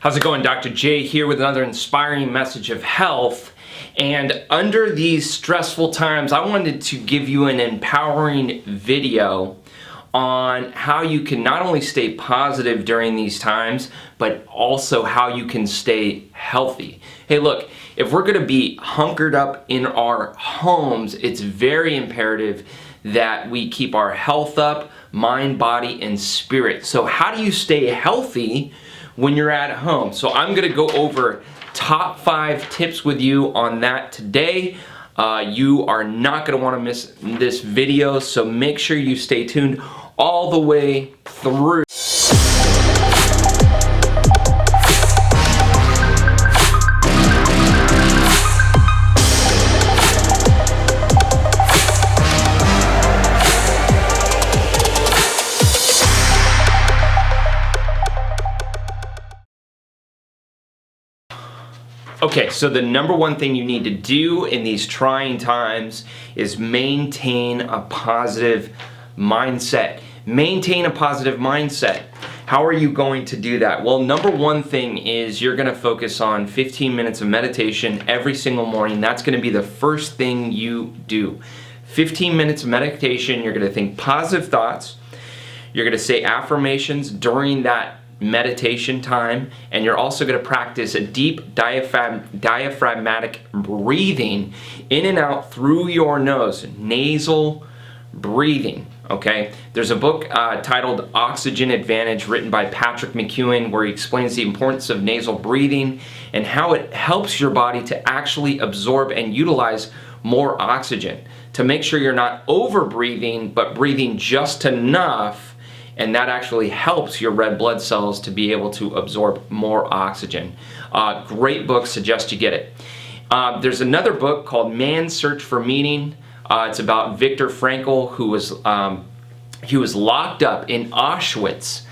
How's it going? Dr. J here with another inspiring message of health. And under these stressful times, I wanted to give you an empowering video on how you can not only stay positive during these times, but also how you can stay healthy. Hey, look, if we're gonna be hunkered up in our homes, it's very imperative that we keep our health up, mind, body, and spirit. So how do you stay healthy when you're at home? So I'm gonna go over top 5 tips with you on that today. You are not gonna wanna miss this video, so make sure you stay tuned all the way through. Okay, so the number one thing you need to do in these trying times is maintain a positive mindset. Maintain a positive mindset. How are you going to do that? Well, number one thing is you're gonna focus on 15 minutes of meditation every single morning. That's gonna be the first thing you do. 15 minutes of meditation, you're gonna think positive thoughts. You're gonna say affirmations during that meditation time, and you're also going to practice a deep diaphragmatic breathing in and out through your nose, nasal breathing. Okay, there's a book titled Oxygen Advantage written by Patrick McEwen where he explains the importance of nasal breathing and how it helps your body to actually absorb and utilize more oxygen, to make sure you're not over breathing but breathing just enough, and that actually helps your red blood cells to be able to absorb more oxygen. Great book, suggest you get it. There's another book called Man's Search for Meaning. It's about Viktor Frankl, who was locked up in Auschwitz,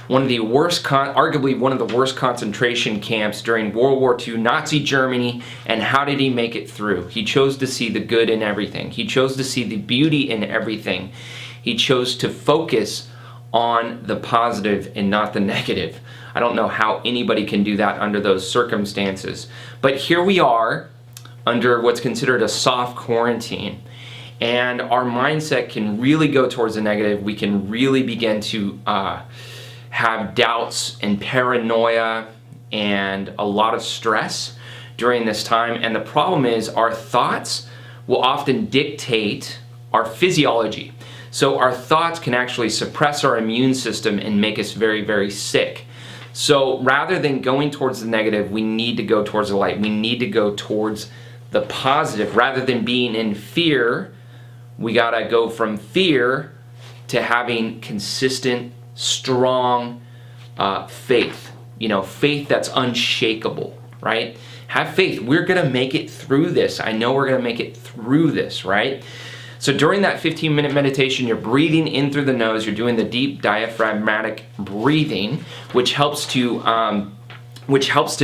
one of the worst, arguably one of the worst concentration camps during World War II, Nazi Germany. And how did he make it through? He chose to see the good in everything. He chose to see the beauty in everything. He chose to focus on the positive and not the negative. I don't know how anybody can do that under those circumstances. But here we are under what's considered a soft quarantine, and our mindset can really go towards the negative. We can really begin to have doubts and paranoia and a lot of stress during this time. And the problem is our thoughts will often dictate our physiology. So our thoughts can actually suppress our immune system and make us very, very sick. So rather than going towards the negative, we need to go towards the light. We need to go towards the positive. Rather than being in fear, we gotta go from fear to having consistent, strong faith. You know, faith that's unshakable, right? Have faith. We're gonna make it through this. I know we're gonna make it through this, right? So during that 15-minute meditation, you're breathing in through the nose, you're doing the deep diaphragmatic breathing, which helps to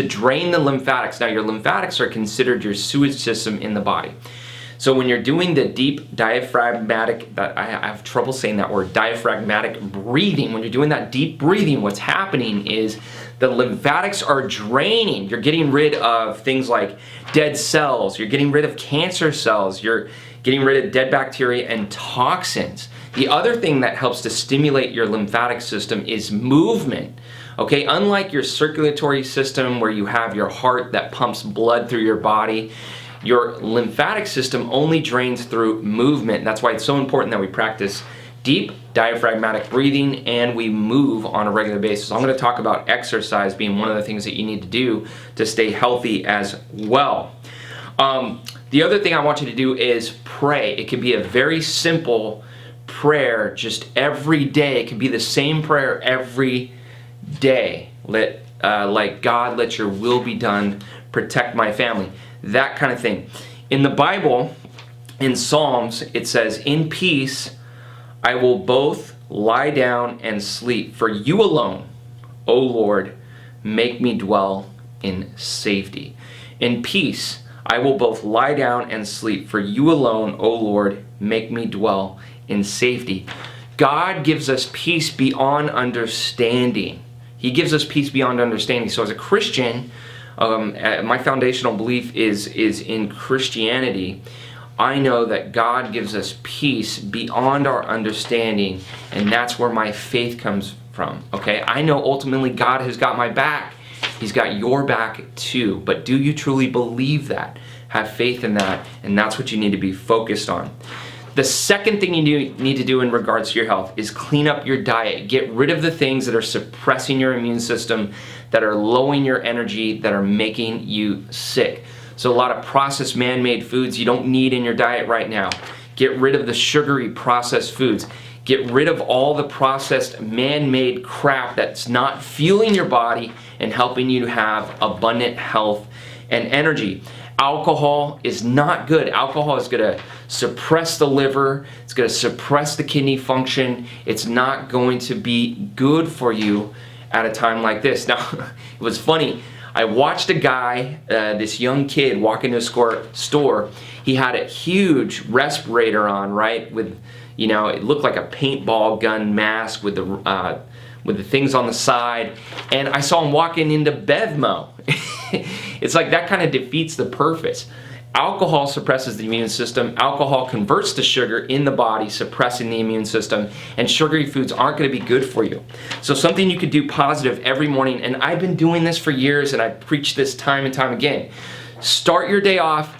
drain the lymphatics. Now your lymphatics are considered your sewage system in the body. So when you're doing the deep diaphragmatic, I have trouble saying that word, diaphragmatic breathing, when you're doing that deep breathing, what's happening is the lymphatics are draining. You're getting rid of things like dead cells, you're getting rid of cancer cells, you're getting rid of dead bacteria and toxins. The other thing that helps to stimulate your lymphatic system is movement. Okay, unlike your circulatory system where you have your heart that pumps blood through your body, your lymphatic system only drains through movement. That's why it's so important that we practice deep diaphragmatic breathing and we move on a regular basis. I'm going to talk about exercise being one of the things that you need to do to stay healthy as well. The other thing I want you to do is pray. It can be a very simple prayer just every day. It can be the same prayer every day. Like, God, let your will be done, protect my family, that kind of thing. In the Bible, in Psalms, it says, in peace I will both lie down and sleep. For you alone, O Lord, make me dwell in safety. In peace I will both lie down and sleep. For you alone, O Lord, make me dwell in safety. God gives us peace beyond understanding. He gives us peace beyond understanding. So as a Christian, my foundational belief is in Christianity. I know that God gives us peace beyond our understanding, and that's where my faith comes from, okay? I know ultimately God has got my back. He's got your back too, but do you truly believe that? Have faith in that, and that's what you need to be focused on. The second thing you need to do in regards to your health is clean up your diet. Get rid of the things that are suppressing your immune system, that are lowering your energy, that are making you sick. So a lot of processed man-made foods you don't need in your diet right now. Get rid of the sugary processed foods. Get rid of all the processed man-made crap that's not fueling your body and helping you to have abundant health and energy. Alcohol is not good. Alcohol is going to suppress the liver. It's going to suppress the kidney function. It's not going to be good for you at a time like this. Now, it was funny. I watched a guy, this young kid, walk into a store. He had a huge respirator on, right? With, you know, it looked like a paintball gun mask with the things on the side. And I saw him walking into Bevmo. It's like that kind of defeats the purpose. Alcohol suppresses the immune system. Alcohol converts to sugar in the body, suppressing the immune system, and sugary foods aren't going to be good for you. So something you could do positive every morning, and I've been doing this for years, and I preach this time and time again. Start your day off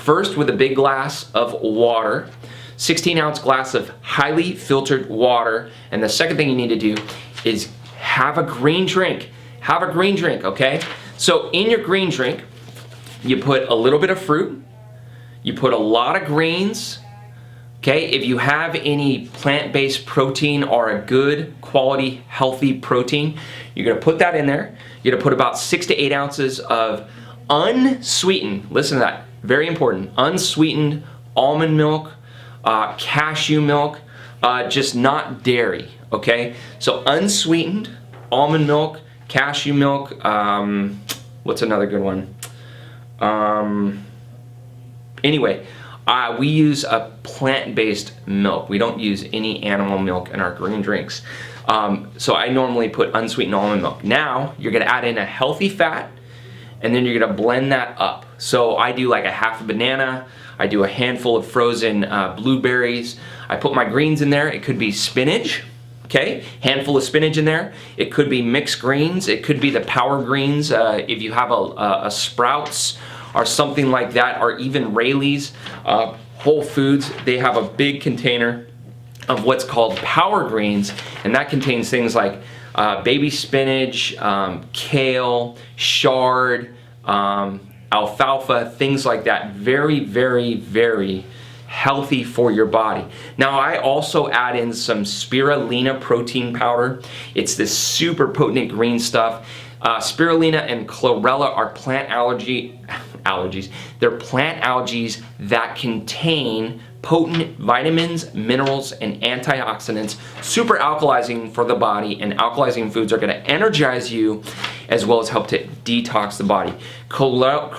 first with a big glass of water, 16-ounce glass of highly filtered water, and the second thing you need to do is have a green drink. Have a green drink, okay? So in your green drink, you put a little bit of fruit, you put a lot of greens, okay? If you have any plant-based protein or a good quality, healthy protein, you're gonna put that in there. You're gonna put about 6 to 8 ounces of unsweetened, listen to that, very important, unsweetened almond milk, cashew milk, just not dairy, okay? So unsweetened almond milk, cashew milk, what's another good one? Anyway, we use a plant-based milk. We don't use any animal milk in our green drinks. So I normally put unsweetened almond milk. Now, you're gonna add in a healthy fat, and then you're gonna blend that up. So I do like a half a banana, I do a handful of frozen blueberries. I put my greens in there. It could be spinach, okay? Handful of spinach in there. It could be mixed greens. It could be the power greens if you have a Sprouts or something like that, or even Rayleigh's, Whole Foods. They have a big container of what's called power greens, and that contains things like baby spinach, kale, chard, alfalfa, things like that. Very, very, very healthy for your body. Now I also add in some spirulina protein powder. It's this super potent green stuff. Spirulina and chlorella are plant allergies. They're plant algae that contain potent vitamins, minerals, and antioxidants, super alkalizing for the body, and alkalizing foods are going to energize you as well as help to detox the body. Chlorella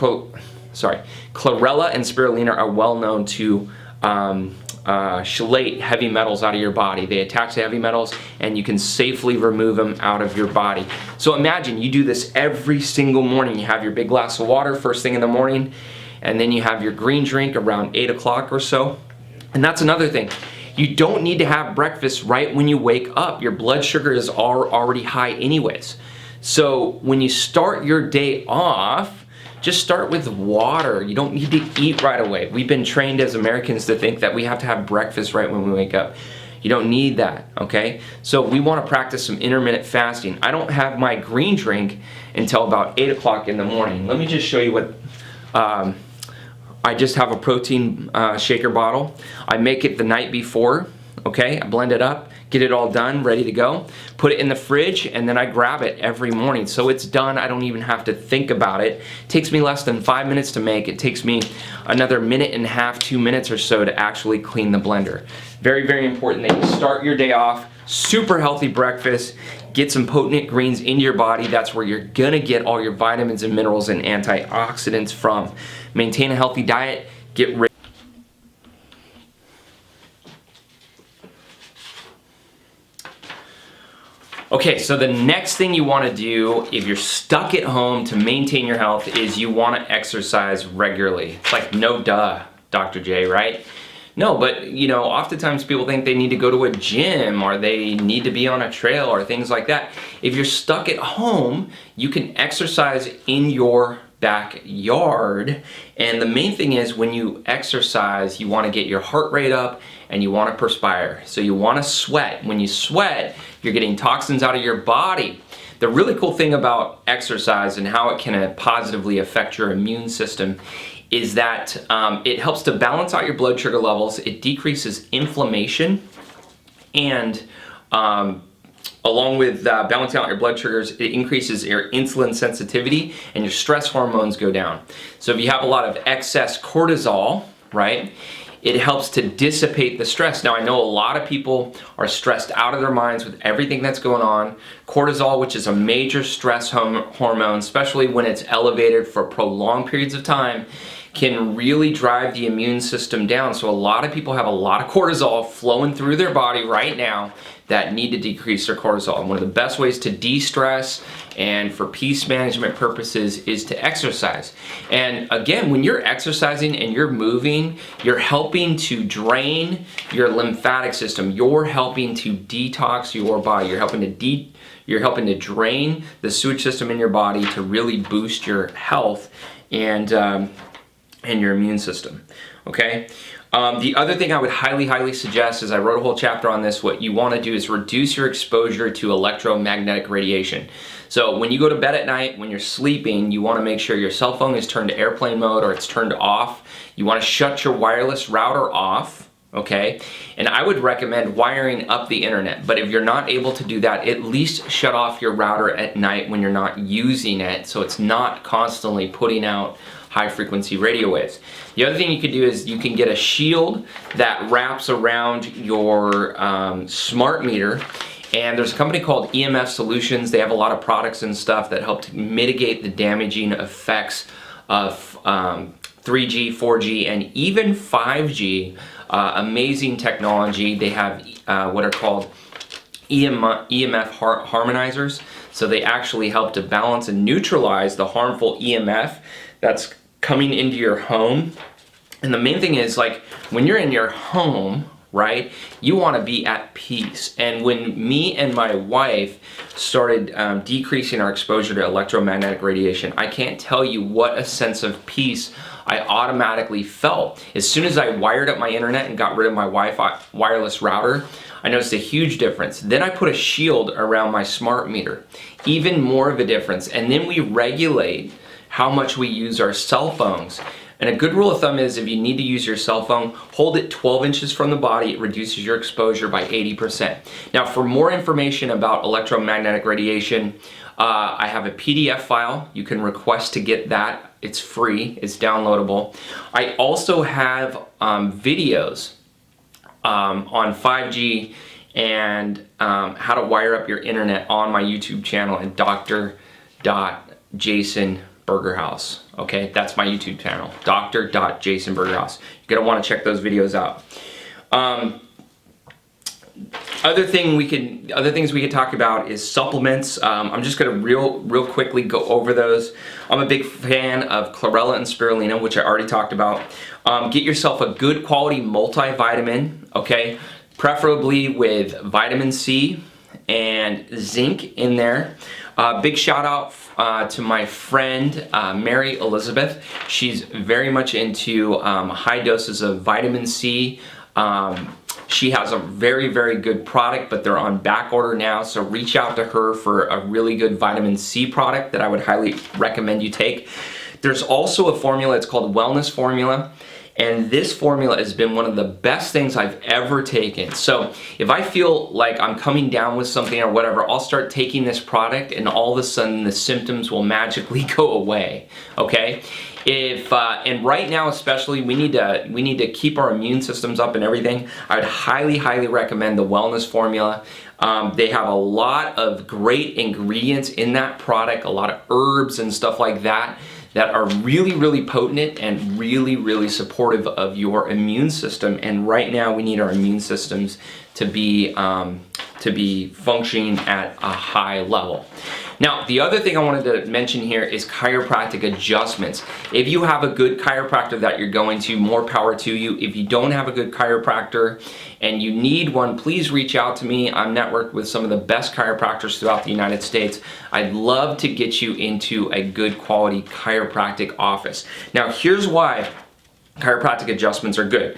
and spirulina are well known to chelate heavy metals out of your body. They attach to heavy metals, and you can safely remove them out of your body. So imagine you do this every single morning. You have your big glass of water first thing in the morning, and then you have your green drink around 8 o'clock or so. And that's another thing. You don't need to have breakfast right when you wake up. Your blood sugar is already high anyways. So when you start your day off, just start with water. You don't need to eat right away. We've been trained as Americans to think that we have to have breakfast right when we wake up. You don't need that, okay? So we want to practice some intermittent fasting. I don't have my green drink until about 8 o'clock in the morning. Let me just show you what, I just have a protein shaker bottle. I make it the night before, okay? I blend it up, get it all done, ready to go. Put it in the fridge, and then I grab it every morning. So it's done, I don't even have to think about it. It takes me less than 5 minutes to make. It takes me another minute and a half, 2 minutes or so to actually clean the blender. Very, very important that you start your day off, super healthy breakfast, get some potent greens into your body. That's where you're gonna get all your vitamins and minerals and antioxidants from. Maintain a healthy diet, get rid. Okay, so the next thing you want to do if you're stuck at home to maintain your health is you want to exercise regularly. It's like, no duh, Dr. J, right? No, but oftentimes people think they need to go to a gym or they need to be on a trail or things like that. If you're stuck at home, you can exercise in your backyard. And the main thing is when you exercise, you want to get your heart rate up and you want to perspire. So you want to sweat. When you sweat, you're getting toxins out of your body. The really cool thing about exercise and how it can positively affect your immune system is that it helps to balance out your blood sugar levels, it decreases inflammation, and along with balancing out your blood sugars, it increases your insulin sensitivity and your stress hormones go down. So if you have a lot of excess cortisol, right, it helps to dissipate the stress. Now I know a lot of people are stressed out of their minds with everything that's going on. Cortisol, which is a major stress hormone, especially when it's elevated for prolonged periods of time, can really drive the immune system down. So a lot of people have a lot of cortisol flowing through their body right now that need to decrease their cortisol. And one of the best ways to de-stress and for peace management purposes is to exercise. And again, when you're exercising and you're moving, you're helping to drain your lymphatic system. You're helping to detox your body. You're helping to drain the sewage system in your body to really boost your health and your immune system, okay? The other thing I would highly suggest is I wrote a whole chapter on this. What you want to do is reduce your exposure to electromagnetic radiation. So when you go to bed at night, when you're sleeping, you want to make sure your cell phone is turned to airplane mode or it's turned off. You want to shut your wireless router off, okay? And I would recommend wiring up the internet, but if you're not able to do that, at least shut off your router at night when you're not using it so it's not constantly putting out high frequency radio waves. The other thing you could do is you can get a shield that wraps around your smart meter, and there's a company called EMF Solutions. They have a lot of products and stuff that help to mitigate the damaging effects of 3G, 4G, and even 5G. Amazing technology. They have what are called EMF harmonizers. So they actually help to balance and neutralize the harmful EMF that's coming into your home. And the main thing is, like, when you're in your home, right, you want to be at peace. And when me and my wife started decreasing our exposure to electromagnetic radiation, I can't tell you what a sense of peace I automatically felt. As soon as I wired up my internet and got rid of my Wi-Fi wireless router, I noticed a huge difference. Then I put a shield around my smart meter, even more of a difference. And then we regulate how much we use our cell phones. And a good rule of thumb is if you need to use your cell phone, hold it 12 inches from the body. It reduces your exposure by 80%. Now, for more information about electromagnetic radiation, I have a PDF file. You can request to get that. It's free. It's downloadable. I also have videos on 5G and how to wire up your internet on my YouTube channel at Dr. Burgerhouse. Okay, that's my YouTube channel, Dr. Burgerhouse. You're gonna want to check those videos out. Other things we could talk about is supplements. I'm just gonna real quickly go over those. I'm a big fan of chlorella and spirulina, which I already talked about. Get yourself a good quality multivitamin, okay? Preferably with vitamin C and zinc in there. Big shout out to my friend Mary Elizabeth. She's very much into high doses of vitamin C. She has a very good product, but they're on back order now, so reach out to her for a really good vitamin C product that I would highly recommend you take. There's also a formula, it's called Wellness Formula, and this formula has been one of the best things I've ever taken. So if I feel like I'm coming down with something or whatever, I'll start taking this product and all of a sudden the symptoms will magically go away, okay? And right now especially, we need to keep our immune systems up and everything. I would highly recommend the Wellness Formula. They have a lot of great ingredients in that product, a lot of herbs and stuff like that are really potent and really supportive of your immune system. And right now we need our immune systems to be to be functioning at a high level. Now, the other thing I wanted to mention here is chiropractic adjustments. If you have a good chiropractor that you're going to, more power to you. If you don't have a good chiropractor and you need one, please reach out to me. I'm networked with some of the best chiropractors throughout the United States. I'd love to get you into a good quality chiropractic office. Now, here's why chiropractic adjustments are good.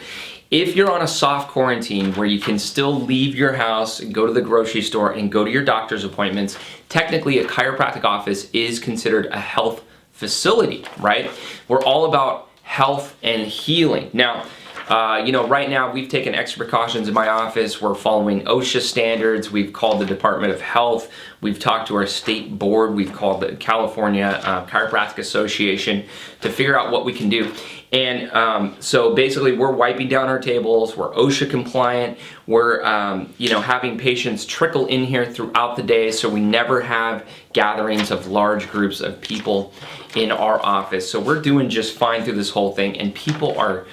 If you're on a soft quarantine where you can still leave your house and go to the grocery store and go to your doctor's appointments, technically a chiropractic office is considered a health facility, right? We're all about health and healing. Now, right now we've taken extra precautions in my office. We're following OSHA standards. We've called the Department of Health. We've talked to our state board. We've called the California Chiropractic Association to figure out what we can do. And so basically we're wiping down our tables. We're OSHA compliant. We're having patients trickle in here throughout the day, so we never have gatherings of large groups of people in our office. So we're doing just fine through this whole thing, and people are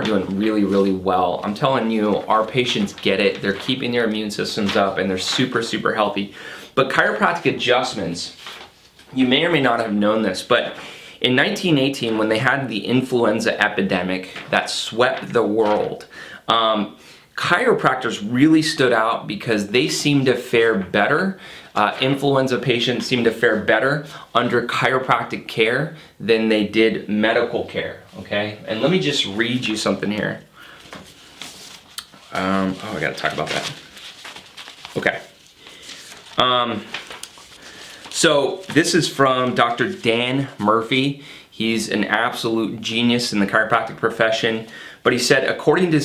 doing really, really well. I'm telling you, our patients get it. They're keeping their immune systems up, and they're super, super healthy. But chiropractic adjustments, you may or may not have known this, but in 1918, when they had the influenza epidemic that swept the world, chiropractors really stood out because they seemed to fare better. Influenza patients seemed to fare better under chiropractic care than they did medical care, okay? And let me just read you something here. I gotta talk about that. Okay. So this is from Dr. Dan Murphy. He's an absolute genius in the chiropractic profession. But he said, according to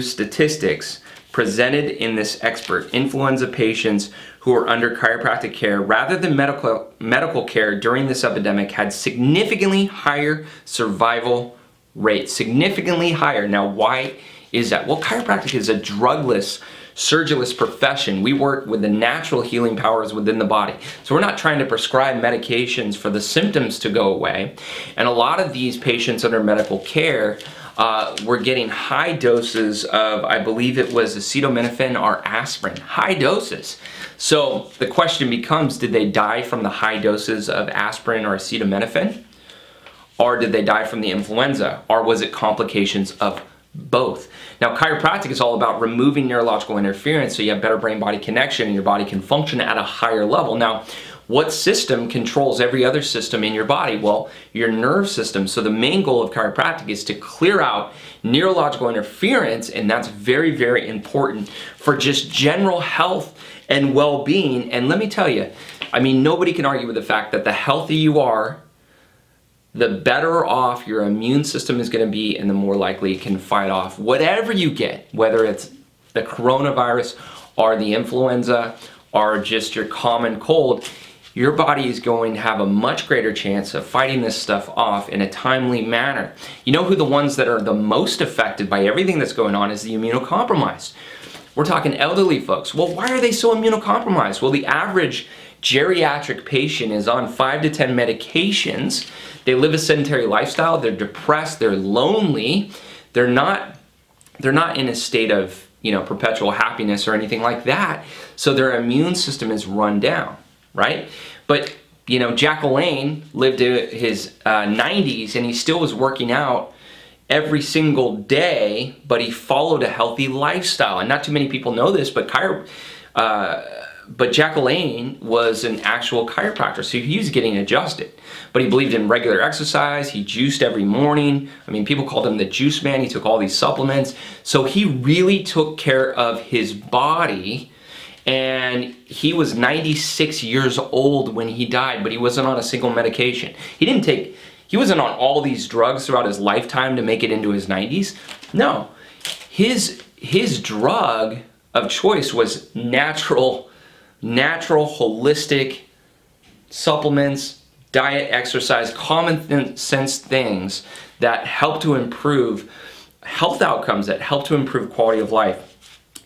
statistics presented in this expert, influenza patients who are under chiropractic care rather than medical care during this epidemic had significantly higher survival rates. Significantly higher. Now, why is that? Well, chiropractic is a drugless, surgiless profession. We work with the natural healing powers within the body. So we're not trying to prescribe medications for the symptoms to go away. And a lot of these patients under medical care were getting high doses of, I believe it was acetaminophen or aspirin, high doses. So the question becomes, did they die from the high doses of aspirin or acetaminophen? Or did they die from the influenza? Or was it complications of both? Now, chiropractic is all about removing neurological interference so you have better brain-body connection and your body can function at a higher level. Now, what system controls every other system in your body? Well, your nerve system. So the main goal of chiropractic is to clear out neurological interference, and that's very, very important for just general health and well-being. And let me tell you, I mean, nobody can argue with the fact that the healthier you are, the better off your immune system is going to be, and the more likely it can fight off whatever you get, whether it's the coronavirus or the influenza or just your common cold. Your body is going to have a much greater chance of fighting this stuff off in a timely manner. You know who the ones that are the most affected by everything that's going on is the immunocompromised. We're talking elderly folks. Well, why are they so immunocompromised? Well, the average geriatric patient is on 5 to 10 medications. They live a sedentary lifestyle. They're depressed. They're lonely. They're not in a state of, perpetual happiness or anything like that. So their immune system is run down, right? But, Jack LaLanne lived to his 90s and he still was working out every single day, but he followed a healthy lifestyle. And not too many people know this, but Jack LaLanne was an actual chiropractor, so he was getting adjusted. But he believed in regular exercise. He juiced every morning. I mean, people called him the juice man. He took all these supplements. So he really took care of his body. And he was 96 years old when he died, but he wasn't on a single medication. He wasn't on all these drugs throughout his lifetime to make it into his 90s. No, his drug of choice was natural, holistic supplements, diet, exercise, common sense things that help to improve health outcomes, that help to improve quality of life.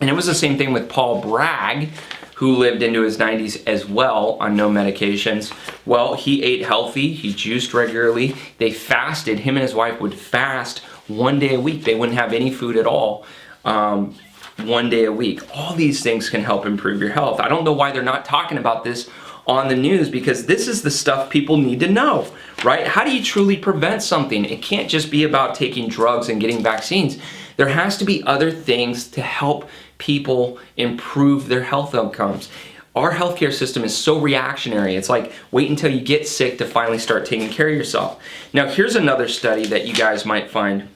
And it was the same thing with Paul Bragg, who lived into his 90s as well on no medications. Well, he ate healthy, he juiced regularly, they fasted. Him and his wife would fast 1 day a week. They wouldn't have any food at all 1 day a week. All these things can help improve your health. I don't know why they're not talking about this on the news, because this is the stuff people need to know, right? How do you truly prevent something? It can't just be about taking drugs and getting vaccines. There has to be other things to help people improve their health outcomes. Our healthcare system is so reactionary. It's like wait until you get sick to finally start taking care of yourself. Now here's another study that you guys might find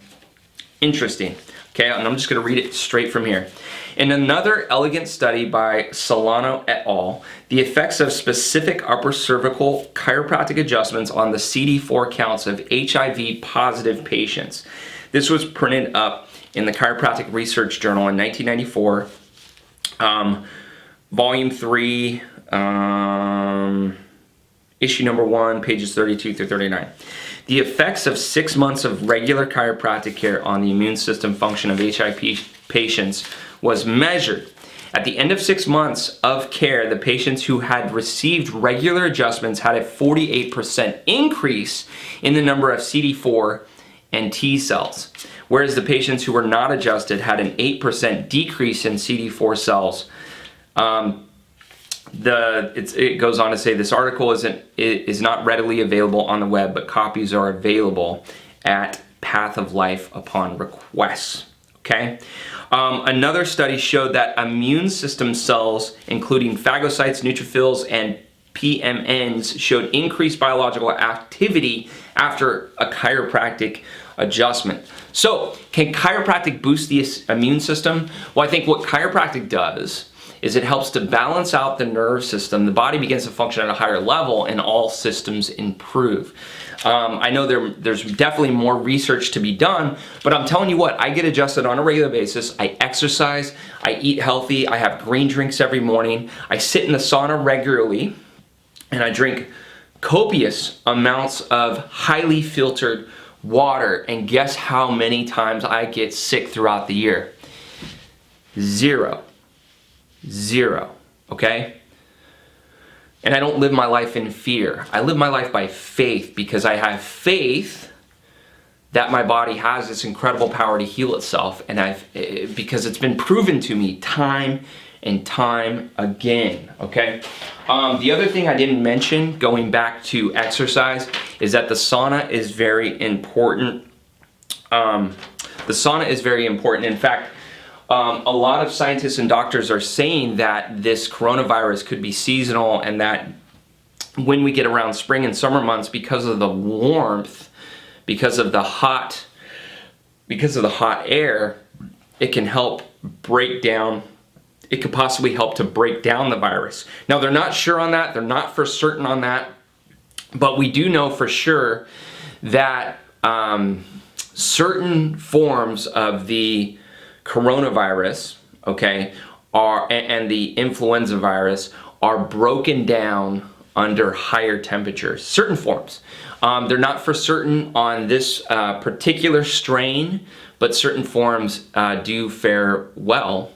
interesting. Okay, and I'm just going to read it straight from here. In another elegant study by Sauna et al., the effects of specific upper cervical chiropractic adjustments on the CD4 counts of HIV positive patients. This was printed up in the Chiropractic Research Journal in 1994, volume 3, issue number 1, pages 32 through 39. The effects of 6 months of regular chiropractic care on the immune system function of HIV patients was measured. At the end of 6 months of care, the patients who had received regular adjustments had a 48% increase in the number of CD4 and T cells, whereas the patients who were not adjusted had an 8% decrease in CD4 cells. It goes on to say this article is not readily available on the web, but copies are available at Path of Life upon request. Okay. Another study showed that immune system cells, including phagocytes, neutrophils, and PMNs, showed increased biological activity after a chiropractic adjustment. So, can chiropractic boost the immune system? Well, I think what chiropractic does is it helps to balance out the nerve system. The body begins to function at a higher level and all systems improve. I know there's definitely more research to be done, but I'm telling you what, I get adjusted on a regular basis. I exercise, I eat healthy, I have green drinks every morning, I sit in the sauna regularly, and I drink copious amounts of highly filtered water. And guess how many times I get sick throughout the year? Zero, okay? And I don't live my life in fear. I live my life by faith, because I have faith that my body has this incredible power to heal itself, and because it's been proven to me time and time again, okay? The other thing I didn't mention, going back to exercise, is that the sauna is very important. The sauna is very important. In fact, a lot of scientists and doctors are saying that this coronavirus could be seasonal, and that when we get around spring and summer months, because of the warmth, because of the hot air, it can help break down, it could possibly help to break down the virus. Now, they're not sure on that, they're not for certain on that, but we do know for sure that certain forms of the coronavirus, okay, and the influenza virus are broken down under higher temperatures, certain forms. They're not for certain on this particular strain, but certain forms do fare well,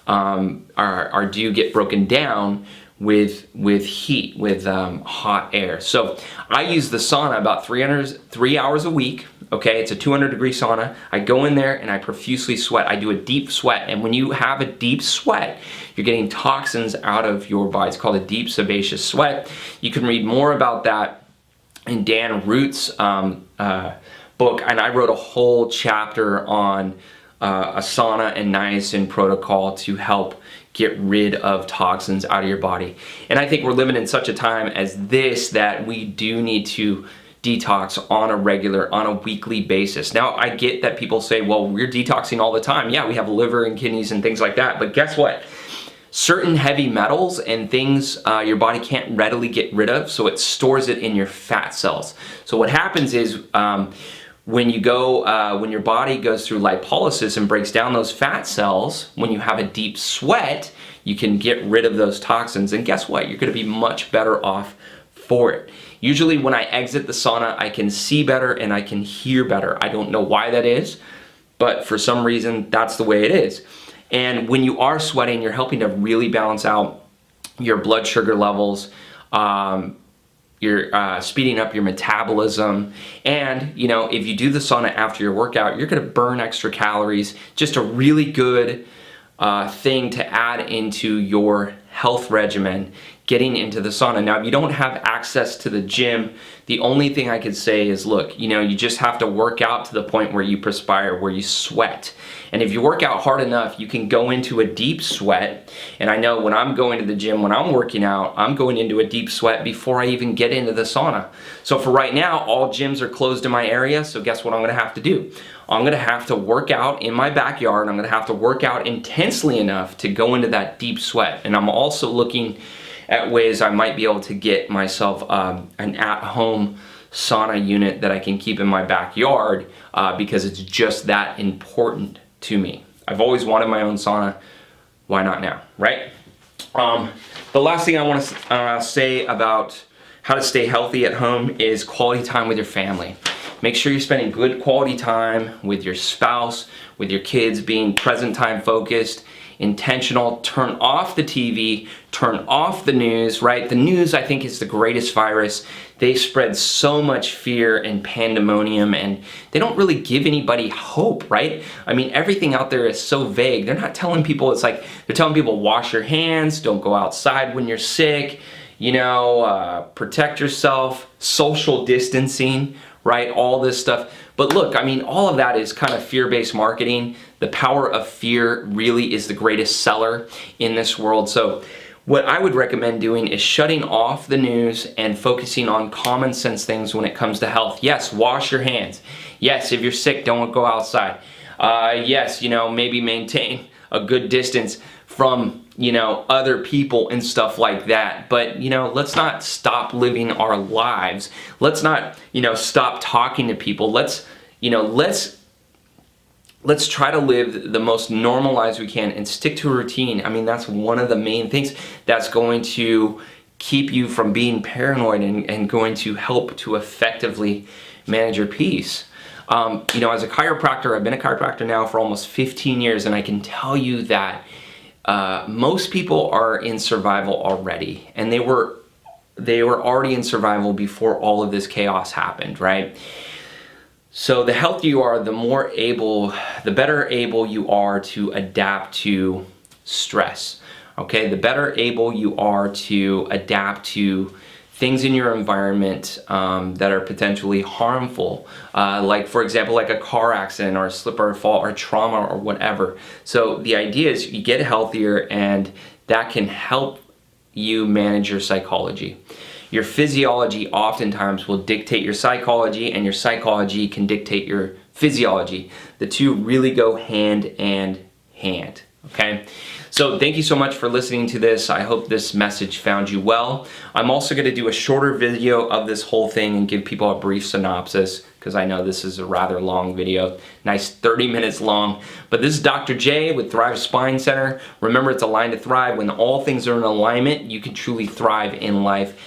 do get broken down with heat, with hot air. So I use the sauna about 3 hours a week. Okay, it's a 200-degree sauna. I go in there and I profusely sweat. I do a deep sweat, and when you have a deep sweat, you're getting toxins out of your body. It's called a deep sebaceous sweat. You can read more about that in Dan Root's book, and I wrote a whole chapter on a sauna and niacin protocol to help get rid of toxins out of your body. And I think we're living in such a time as this that we do need to detox on a weekly basis. Now, I get that people say, well, we're detoxing all the time. Yeah, we have liver and kidneys and things like that, but guess what? Certain heavy metals and things your body can't readily get rid of, so it stores it in your fat cells. So what happens is when your body goes through lipolysis and breaks down those fat cells, when you have a deep sweat, you can get rid of those toxins, and guess what? You're gonna be much better off for it. Usually when I exit the sauna, I can see better and I can hear better. I don't know why that is, but for some reason, that's the way it is. And when you are sweating, you're helping to really balance out your blood sugar levels, you're speeding up your metabolism, and if you do the sauna after your workout, you're gonna burn extra calories. Just a really good thing to add into your health regimen, getting into the sauna. Now, if you don't have access to the gym, the only thing I could say is, look, you just have to work out to the point where you perspire, where you sweat. And if you work out hard enough, you can go into a deep sweat. And I know when I'm going to the gym, when I'm working out, I'm going into a deep sweat before I even get into the sauna. So for right now, all gyms are closed in my area. So guess what I'm gonna have to do? I'm gonna have to work out in my backyard. I'm gonna have to work out intensely enough to go into that deep sweat. And I'm also looking at ways I might be able to get myself an at-home sauna unit that I can keep in my backyard because it's just that important to me. I've always wanted my own sauna. Why not now, right? The last thing I want to say about how to stay healthy at home is quality time with your family. Make sure you're spending good quality time with your spouse, with your kids, being present time focused, intentional. Turn off the TV, turn off the news, right? The news, I think, is the greatest virus. They spread so much fear and pandemonium, and they don't really give anybody hope, right? I mean, everything out there is so vague. They're not telling people, it's like, they're telling people, wash your hands, don't go outside when you're sick, protect yourself, social distancing, right? All this stuff. But look, I mean, all of that is kind of fear-based marketing. The power of fear really is the greatest seller in this world. So what I would recommend doing is shutting off the news and focusing on common sense things when it comes to health. Yes, wash your hands. Yes, if you're sick, don't go outside. Yes, maybe maintain a good distance from, other people and stuff like that. But, let's not stop living our lives. Let's not, stop talking to people. Let's try to live the most normal lives we can and stick to a routine. I mean, that's one of the main things that's going to keep you from being paranoid and going to help to effectively manage your peace. As a chiropractor, I've been a chiropractor now for almost 15 years, and I can tell you that most people are in survival already, and they were already in survival before all of this chaos happened, right? So the healthier you are, the better able you are to adapt to stress, okay? The better able you are to adapt to things in your environment that are potentially harmful, like, for example, like a car accident or a slip or a fall or trauma or whatever. So the idea is you get healthier, and that can help you manage your psychology. Your physiology oftentimes will dictate your psychology, and your psychology can dictate your physiology. The two really go hand in hand, okay? So thank you so much for listening to this. I hope this message found you well. I'm also going to do a shorter video of this whole thing and give people a brief synopsis, because I know this is a rather long video, nice 30 minutes long. But this is Dr. J with Thrive Spine Center. Remember, it's aligned to thrive. When all things are in alignment, you can truly thrive in life.